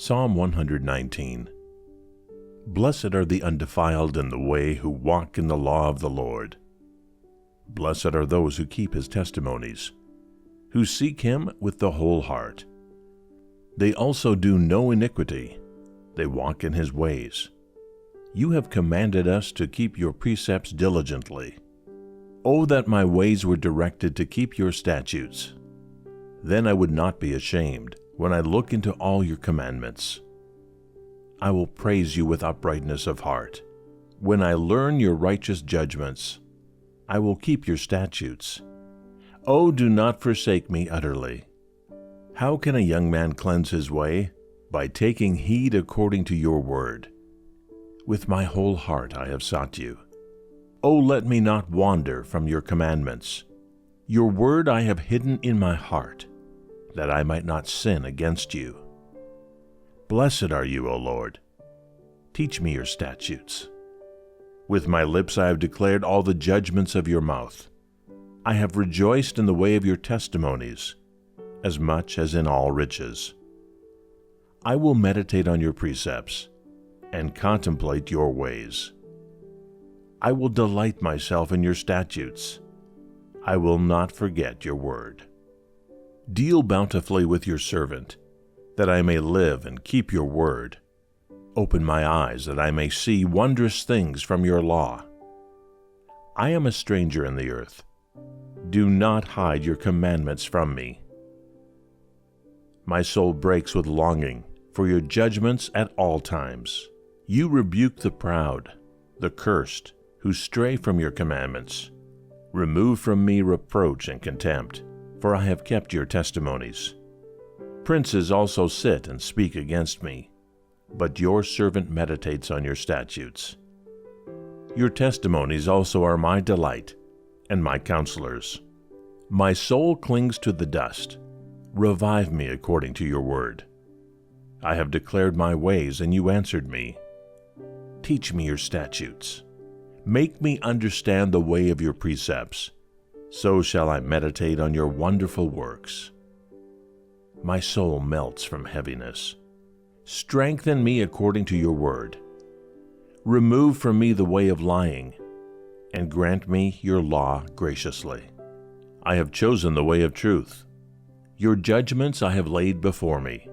Psalm 119. Blessed are the undefiled in the way who walk in the law of the Lord. Blessed are those who keep his testimonies, who seek him with the whole heart. They also do no iniquity, they walk in his ways. You have commanded us to keep your precepts diligently. Oh, that my ways were directed to keep your statutes. Then I would not be ashamed when I look into all your commandments. I will praise you with uprightness of heart. When I learn your righteous judgments, I will keep your statutes. Oh, do not forsake me utterly. How can a young man cleanse his way? By taking heed according to your word. With my whole heart I have sought you. Oh, let me not wander from your commandments. Your word I have hidden in my heart, that I might not sin against you. Blessed are you, O Lord. Teach me your statutes. With my lips I have declared all the judgments of your mouth. I have rejoiced in the way of your testimonies, as much as in all riches. I will meditate on your precepts and contemplate your ways. I will delight myself in your statutes. I will not forget your word. Deal bountifully with your servant, that I may live and keep your word. Open my eyes, that I may see wondrous things from your law. I am a stranger in the earth. Do not hide your commandments from me. My soul breaks with longing for your judgments at all times. You rebuke the proud, the cursed, who stray from your commandments. Remove from me reproach and contempt, for I have kept your testimonies. Princes also sit and speak against me, but your servant meditates on your statutes. Your testimonies also are my delight and my counselors. My soul clings to the dust. Revive me according to your word. I have declared my ways, and you answered me. Teach me your statutes. Make me understand the way of your precepts. So shall I meditate on your wonderful works. My soul melts from heaviness. Strengthen me according to your word. Remove from me the way of lying, and grant me your law graciously. I have chosen the way of truth. Your judgments I have laid before me.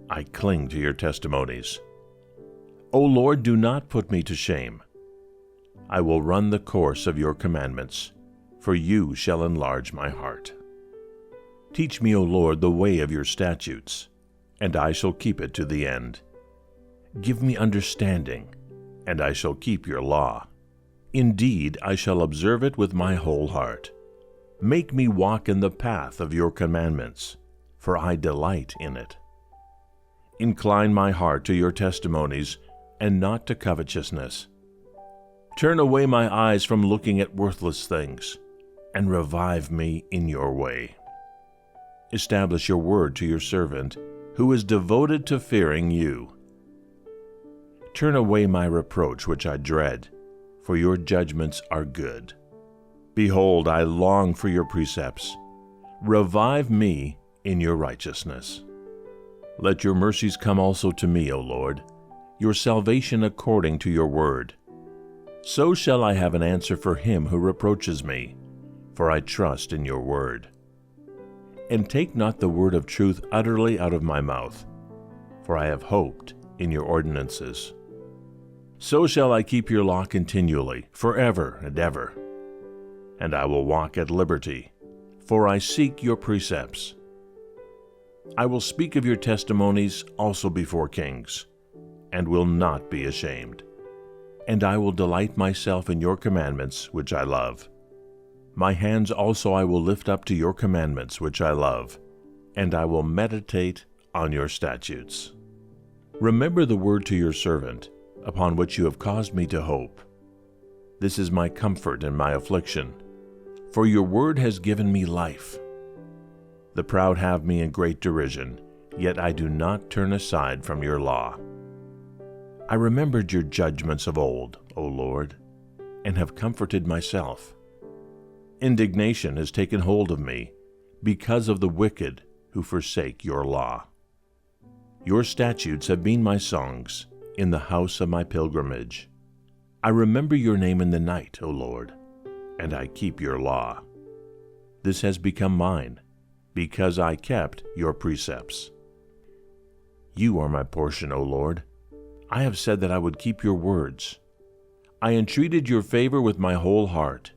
I cling to your testimonies. O Lord, do not put me to shame. I will run the course of your commandments, for you shall enlarge my heart. Teach me, O Lord, the way of your statutes, and I shall keep it to the end. Give me understanding, and I shall keep your law. Indeed, I shall observe it with my whole heart. Make me walk in the path of your commandments, for I delight in it. Incline my heart to your testimonies, and not to covetousness. Turn away my eyes from looking at worthless things, and revive me in your way. Establish your word to your servant, who is devoted to fearing you. Turn away my reproach which I dread, for your judgments are good. Behold, I long for your precepts. Revive me in your righteousness. Let your mercies come also to me, O Lord, your salvation according to your word. So shall I have an answer for him who reproaches me, for I trust in your word. And take not the word of truth utterly out of my mouth, for I have hoped in your ordinances. So shall I keep your law continually, forever and ever. And I will walk at liberty, for I seek your precepts. I will speak of your testimonies also before kings, and will not be ashamed. And I will delight myself in your commandments, which I love. My hands also I will lift up to your commandments, which I love, and I will meditate on your statutes. Remember the word to your servant, upon which you have caused me to hope. This is my comfort in my affliction, for your word has given me life. The proud have me in great derision, yet I do not turn aside from your law. I remembered your judgments of old, O Lord, and have comforted myself. Indignation has taken hold of me because of the wicked who forsake your law. Your statutes have been my songs in the house of my pilgrimage. I remember your name in the night, O Lord, and I keep your law. This has become mine, because I kept your precepts. You are my portion, O Lord. I have said that I would keep your words. I entreated your favor with my whole heart.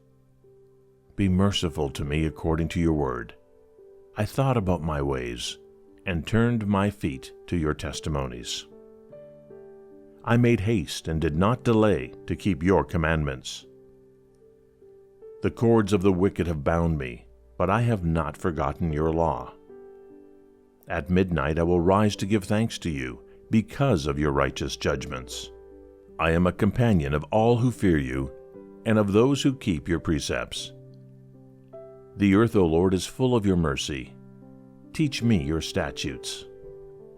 Be merciful to me according to your word. I thought about my ways and turned my feet to your testimonies. I made haste and did not delay to keep your commandments. The cords of the wicked have bound me, but I have not forgotten your law. At midnight I will rise to give thanks to you because of your righteous judgments. I am a companion of all who fear you and of those who keep your precepts. The earth, O Lord, is full of your mercy. Teach me your statutes.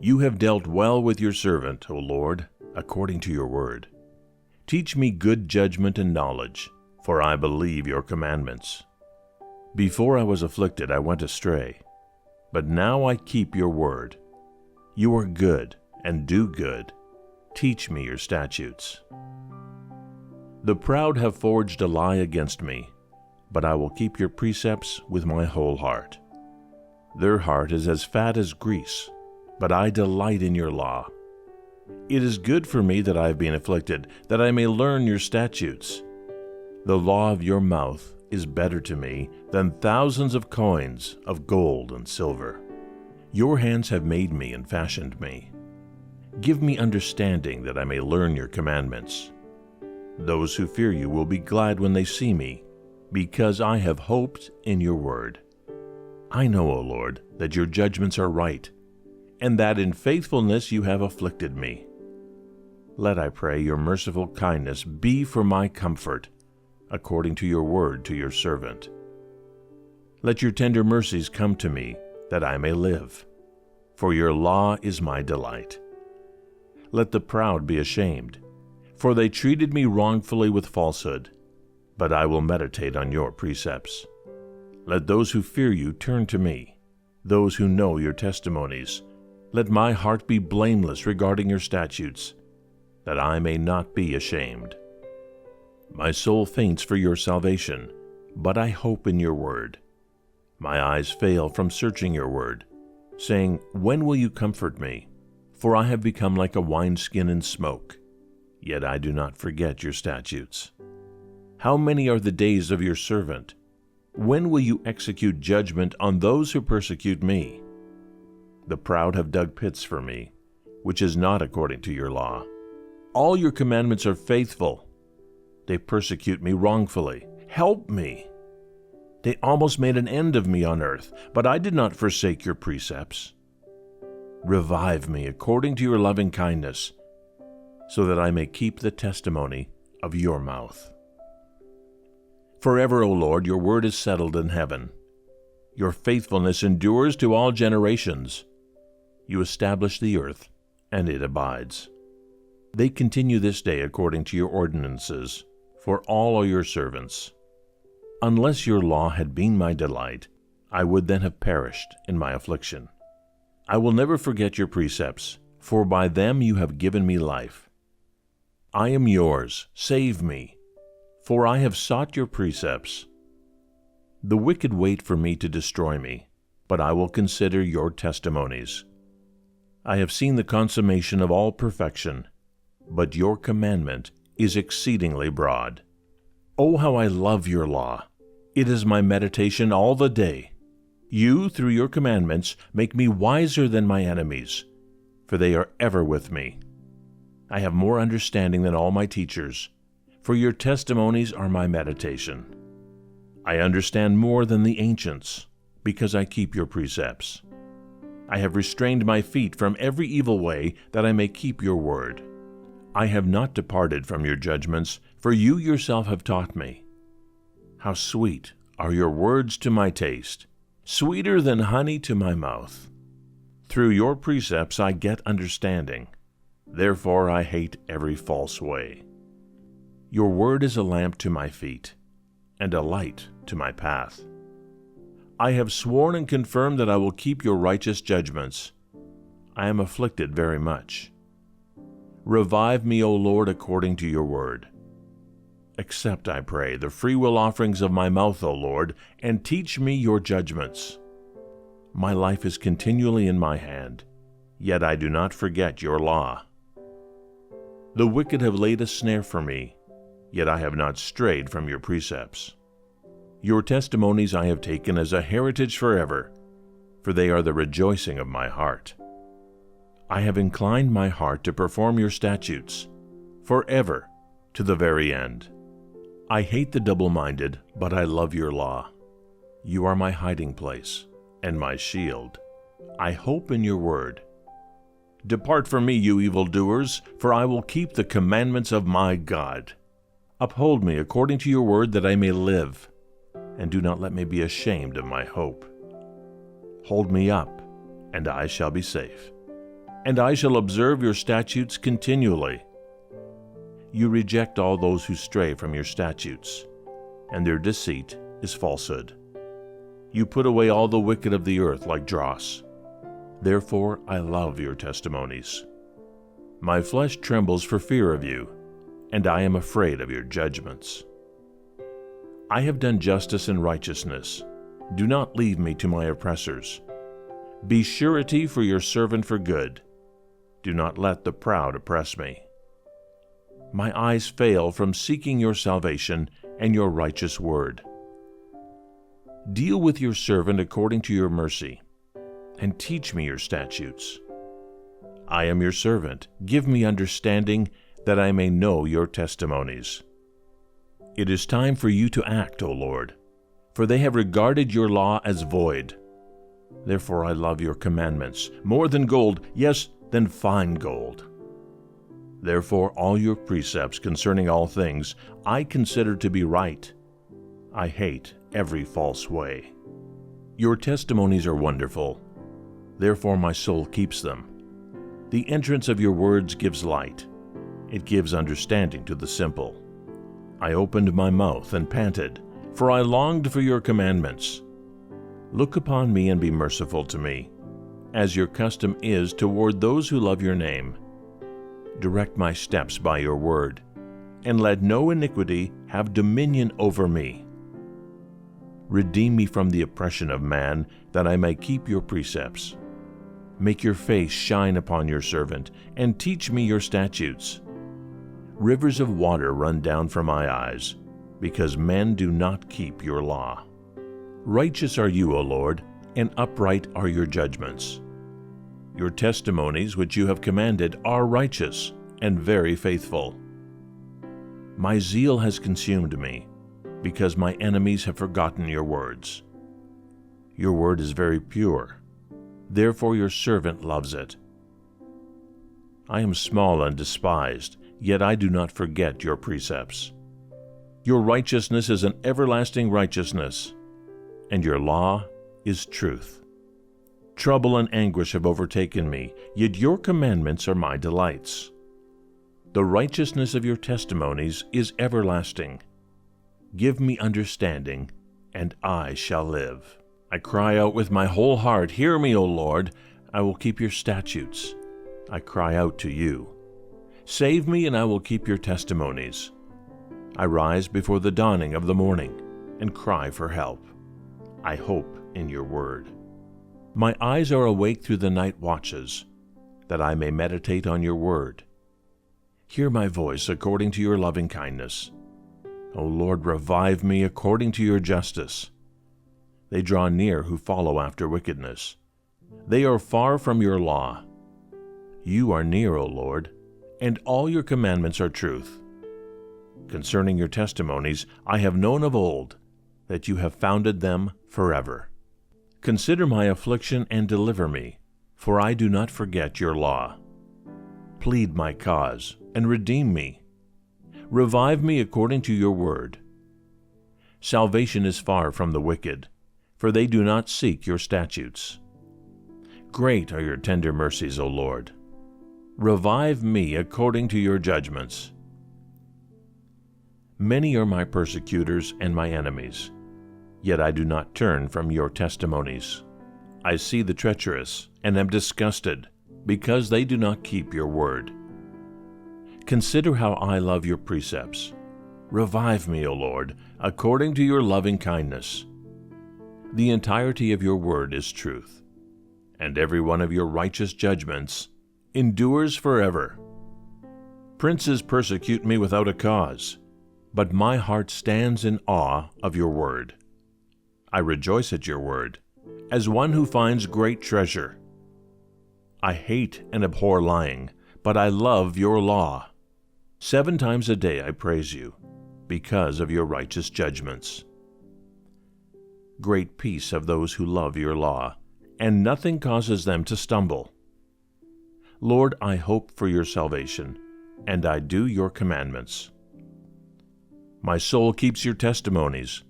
You have dealt well with your servant, O Lord, according to your word. Teach me good judgment and knowledge, for I believe your commandments. Before I was afflicted, I went astray, but now I keep your word. You are good and do good. Teach me your statutes. The proud have forged a lie against me, but I will keep your precepts with my whole heart. Their heart is as fat as grease, but I delight in your law. It is good for me that I have been afflicted, that I may learn your statutes. The law of your mouth is better to me than thousands of coins of gold and silver. Your hands have made me and fashioned me. Give me understanding that I may learn your commandments. Those who fear you will be glad when they see me, because I have hoped in your word. I know, O Lord, that your judgments are right, and that in faithfulness you have afflicted me. Let, I pray, your merciful kindness be for my comfort, according to your word to your servant. Let your tender mercies come to me, that I may live, for your law is my delight. Let the proud be ashamed, for they treated me wrongfully with falsehood, but I will meditate on your precepts. Let those who fear you turn to me, those who know your testimonies. Let my heart be blameless regarding your statutes, that I may not be ashamed. My soul faints for your salvation, but I hope in your word. My eyes fail from searching your word, saying, when will you comfort me? For I have become like a wineskin in smoke, yet I do not forget your statutes. How many are the days of your servant? When will you execute judgment on those who persecute me? The proud have dug pits for me, which is not according to your law. All your commandments are faithful. They persecute me wrongfully. Help me. They almost made an end of me on earth, but I did not forsake your precepts. Revive me according to your loving kindness, so that I may keep the testimony of your mouth. Forever, O Lord, your word is settled in heaven. Your faithfulness endures to all generations. You establish the earth, and it abides. They continue this day according to your ordinances, for all are your servants. Unless your law had been my delight, I would then have perished in my affliction. I will never forget your precepts, for by them you have given me life. I am yours, save me, for I have sought your precepts. The wicked wait for me to destroy me, but I will consider your testimonies. I have seen the consummation of all perfection, but your commandment is exceedingly broad. Oh, how I love your law! It is my meditation all the day. You, through your commandments, make me wiser than my enemies, for they are ever with me. I have more understanding than all my teachers, for your testimonies are my meditation. I understand more than the ancients, because I keep your precepts. I have restrained my feet from every evil way, that I may keep your word. I have not departed from your judgments, for you yourself have taught me. How sweet are your words to my taste, sweeter than honey to my mouth. Through your precepts I get understanding. Therefore I hate every false way. Your word is a lamp to my feet, and a light to my path. I have sworn and confirmed that I will keep your righteous judgments. I am afflicted very much. Revive me, O Lord, according to your word. Accept, I pray, the freewill offerings of my mouth, O Lord, and teach me your judgments. My life is continually in my hand, yet I do not forget your law. The wicked have laid a snare for me, yet I have not strayed from your precepts. Your testimonies I have taken as a heritage forever, for they are the rejoicing of my heart. I have inclined my heart to perform your statutes, forever, to the very end. I hate the double-minded, but I love your law. You are my hiding place and my shield. I hope in your word. Depart from me, you evildoers, for I will keep the commandments of my God. Uphold me according to your word, that I may live, and do not let me be ashamed of my hope. Hold me up, and I shall be safe, and I shall observe your statutes continually. You reject all those who stray from your statutes, and their deceit is falsehood. You put away all the wicked of the earth like dross. Therefore I love your testimonies. My flesh trembles for fear of you, and I am afraid of your judgments. I have done justice and righteousness. Do not leave me to my oppressors. Be surety for your servant for good. Do not let the proud oppress me. My eyes fail from seeking your salvation and your righteous word. Deal with your servant according to your mercy, and teach me your statutes. I am your servant. Give me understanding, that I may know your testimonies. It is time for you to act, O Lord, for they have regarded your law as void. Therefore I love your commandments, more than gold, yes, than fine gold. Therefore all your precepts concerning all things I consider to be right. I hate every false way. Your testimonies are wonderful. Therefore my soul keeps them. The entrance of your words gives light. It gives understanding to the simple. I opened my mouth and panted, for I longed for your commandments. Look upon me and be merciful to me, as your custom is toward those who love your name. Direct my steps by your word, and let no iniquity have dominion over me. Redeem me from the oppression of man, that I may keep your precepts. Make your face shine upon your servant, and teach me your statutes. Rivers of water run down from my eyes, because men do not keep your law. Righteous are you, O Lord, and upright are your judgments. Your testimonies which you have commanded are righteous and very faithful. My zeal has consumed me, because my enemies have forgotten your words. Your word is very pure, therefore your servant loves it. I am small and despised, yet I do not forget your precepts. Your righteousness is an everlasting righteousness, and your law is truth. Trouble and anguish have overtaken me, yet your commandments are my delights. The righteousness of your testimonies is everlasting. Give me understanding, and I shall live. I cry out with my whole heart, hear me, O Lord. I will keep your statutes. I cry out to you. Save me, and I will keep your testimonies. I rise before the dawning of the morning, and cry for help. I hope in your word. My eyes are awake through the night watches, that I may meditate on your word. Hear my voice according to your loving kindness. O Lord, revive me according to your justice. They draw near who follow after wickedness. They are far from your law. You are near, O Lord, and all your commandments are truth. Concerning your testimonies I have known of old, that you have founded them forever. Consider my affliction and deliver me, for I do not forget your law. Plead my cause, and redeem me. Revive me according to your word. Salvation is far from the wicked, for they do not seek your statutes. Great are your tender mercies, O Lord. Revive me according to your judgments. Many are my persecutors and my enemies, yet I do not turn from your testimonies. I see the treacherous, and am disgusted, because they do not keep your word. Consider how I love your precepts. Revive me, O Lord, according to your loving kindness. The entirety of your word is truth, and every one of your righteous judgments endures forever. Princes persecute me without a cause, but my heart stands in awe of your word. I rejoice at your word, as one who finds great treasure. I hate and abhor lying, but I love your law. 7 times a day I praise you, because of your righteous judgments. Great peace have those who love your law, and nothing causes them to stumble. Lord, I hope for your salvation, and I do your commandments. My soul keeps your testimonies,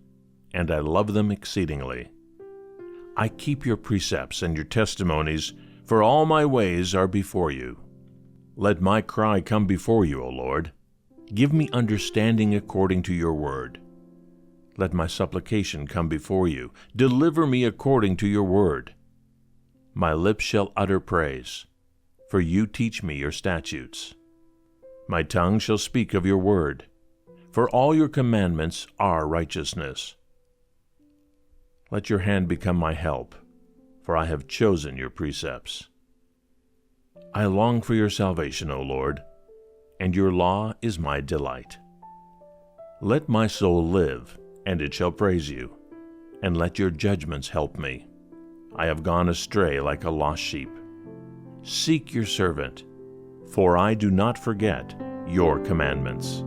and I love them exceedingly. I keep your precepts and your testimonies, for all my ways are before you. Let my cry come before you, O Lord. Give me understanding according to your word. Let my supplication come before you. Deliver me according to your word. My lips shall utter praise, for you teach me your statutes. My tongue shall speak of your word, for all your commandments are righteousness. Let your hand become my help, for I have chosen your precepts. I long for your salvation, O Lord, and your law is my delight. Let my soul live, and it shall praise you, and let your judgments help me. I have gone astray like a lost sheep. Seek your servant, for I do not forget your commandments.